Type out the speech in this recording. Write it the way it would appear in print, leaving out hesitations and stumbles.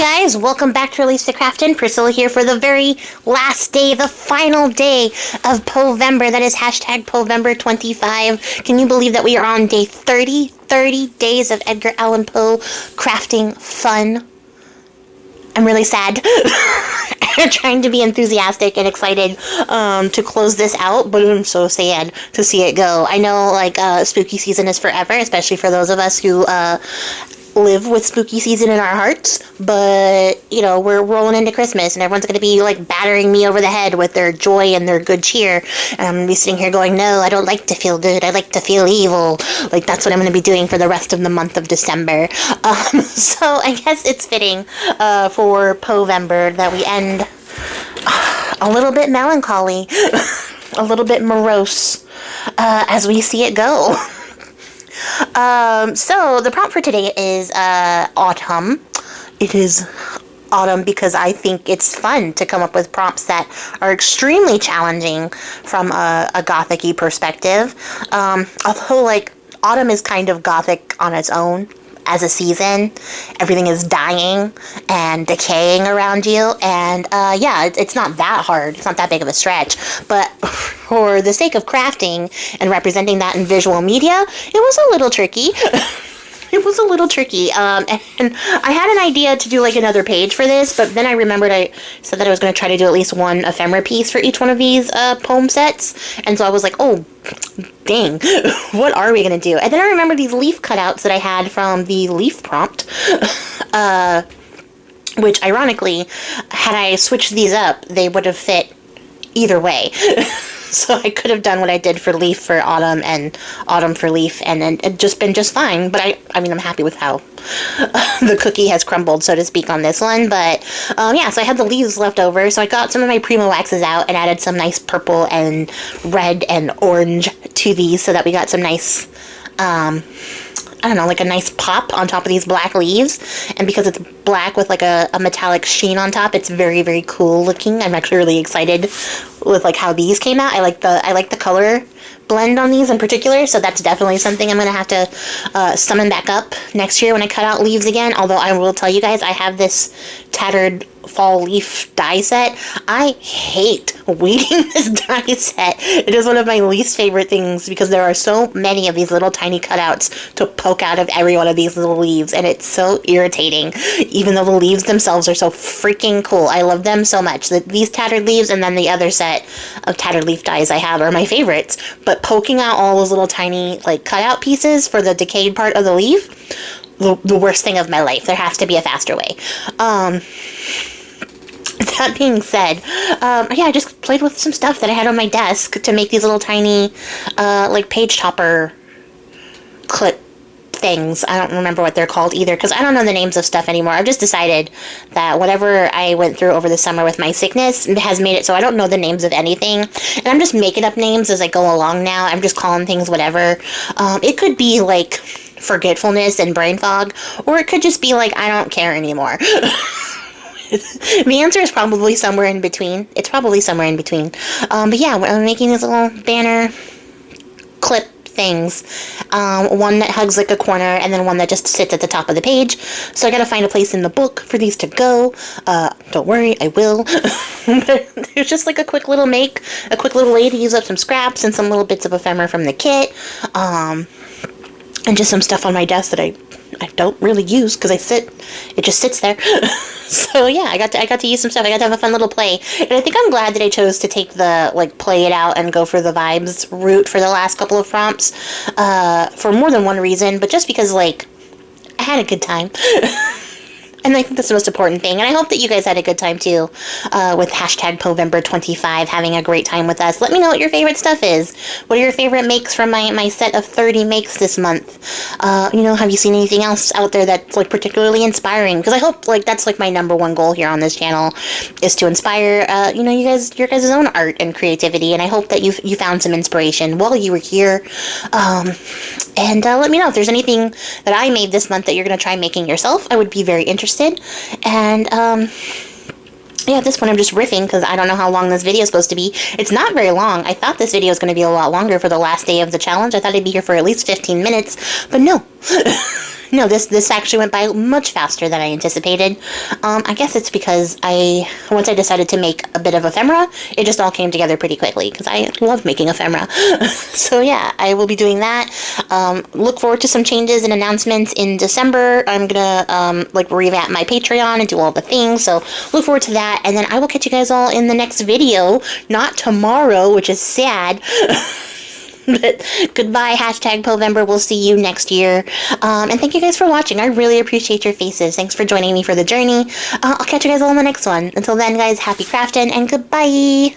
guys, welcome back to Release the Craftin. Priscilla here for the very last day, the final day of Poevember. That is hashtag Poevember 25. Can you believe that we are on day 30? 30 days of Edgar Allan Poe crafting fun. I'm really sad. I'm trying to be enthusiastic and excited to close this out, but I'm so sad to see it go. I know, spooky season is forever, especially for those of us who live with spooky season in our hearts, but we're rolling into Christmas and everyone's going to be battering me over the head with their joy and their good cheer, and I'm going to be sitting here going, no, I don't like to feel good, I like to feel evil. That's what I'm going to be doing for the rest of the month of December. So I guess it's fitting for Poevember that we end a little bit melancholy, a little bit morose, as we see it go. So the prompt for today is autumn. It is autumn because I think it's fun to come up with prompts that are extremely challenging from a gothic-y perspective. Although autumn is kind of gothic on its own as a season. Everything is dying and decaying around you, and it's not that hard. It's not that big of a stretch, but for the sake of crafting and representing that in visual media, it was a little tricky. It was a little tricky, and I had an idea to do another page for this, but then I remembered I said that I was going to try to do at least one ephemera piece for each one of these poem sets, and so I was like, oh, dang, what are we going to do? And then I remembered these leaf cutouts that I had from the leaf prompt, which ironically, had I switched these up, they would have fit either way. So I could have done what I did for leaf for autumn and autumn for leaf, and then it just been just fine. But I'm happy with how the cookie has crumbled, so to speak, on this one. But so I had the leaves left over, so I got some of my Primo waxes out and added some nice purple and red and orange to these, so that we got some nice a nice pop on top of these black leaves. And because it's black with a metallic sheen on top, it's very, very cool looking. I'm actually really excited with how these came out. I like the color blend on these in particular, so that's definitely something I'm gonna have to summon back up next year when I cut out leaves again. Although I will tell you guys, I have this tattered fall leaf die set. I hate weeding this die set. It is one of my least favorite things because there are so many of these little tiny cutouts to poke out of every one of these little leaves, and it's so irritating, even though the leaves themselves are so freaking cool. I love them so much. These tattered leaves and then the other set of tattered leaf dies I have are my favorites, but poking out all those little tiny cutout pieces for the decayed part of the leaf, the worst thing of my life. There has to be a faster way. That being said, I just played with some stuff that I had on my desk to make these little tiny, page topper clip things. I don't remember what they're called either, because I don't know the names of stuff anymore. I've just decided that whatever I went through over the summer with my sickness has made it so I don't know the names of anything, and I'm just making up names as I go along now. I'm just calling things whatever. It could be forgetfulness and brain fog, or it could just be I don't care anymore. The answer is probably somewhere in between. It's probably somewhere in between. But yeah, I'm making these little banner clip things. One that hugs a corner, and then one that just sits at the top of the page. So I gotta find a place in the book for these to go. Don't worry, I will. It's just a quick little a quick little way to use up some scraps and some little bits of ephemera from the kit. And just some stuff on my desk that I don't really use because it just sits there. So yeah, I got to use some stuff. I got to have a fun little play, and I think I'm glad that I chose to take the play it out and go for the vibes route for the last couple of prompts, for more than one reason, but just because I had a good time. And I think that's the most important thing. And I hope that you guys had a good time too, with hashtag Poevember 25, having a great time with us. Let me know what your favorite stuff is. What are your favorite makes from my set of 30 makes this month? Have you seen anything else out there that's particularly inspiring? Because I hope that's my number one goal here on this channel, is to inspire your guys' own art and creativity. And I hope that you found some inspiration while you were here. And let me know if there's anything that I made this month that you're going to try making yourself. I would be very interested. And yeah, at this point I'm just riffing because I don't know how long this video is supposed to be. It's not very long. I thought this video was going to be a lot longer for the last day of the challenge. I thought I'd be here for at least 15 minutes, but no. No, this actually went by much faster than I anticipated. I guess it's because once I decided to make a bit of ephemera, it just all came together pretty quickly, because I love making ephemera. So yeah, I will be doing that. Look forward to some changes and announcements in December. I'm gonna like revamp my Patreon and do all the things, so look forward to that. And then I will catch you guys all in the next video. Not tomorrow, which is sad. But goodbye, hashtag Poevember. We'll see you next year. And thank you guys for watching. I really appreciate your faces. Thanks for joining me for the journey. I'll catch you guys all in the next one. Until then, guys, happy crafting and goodbye.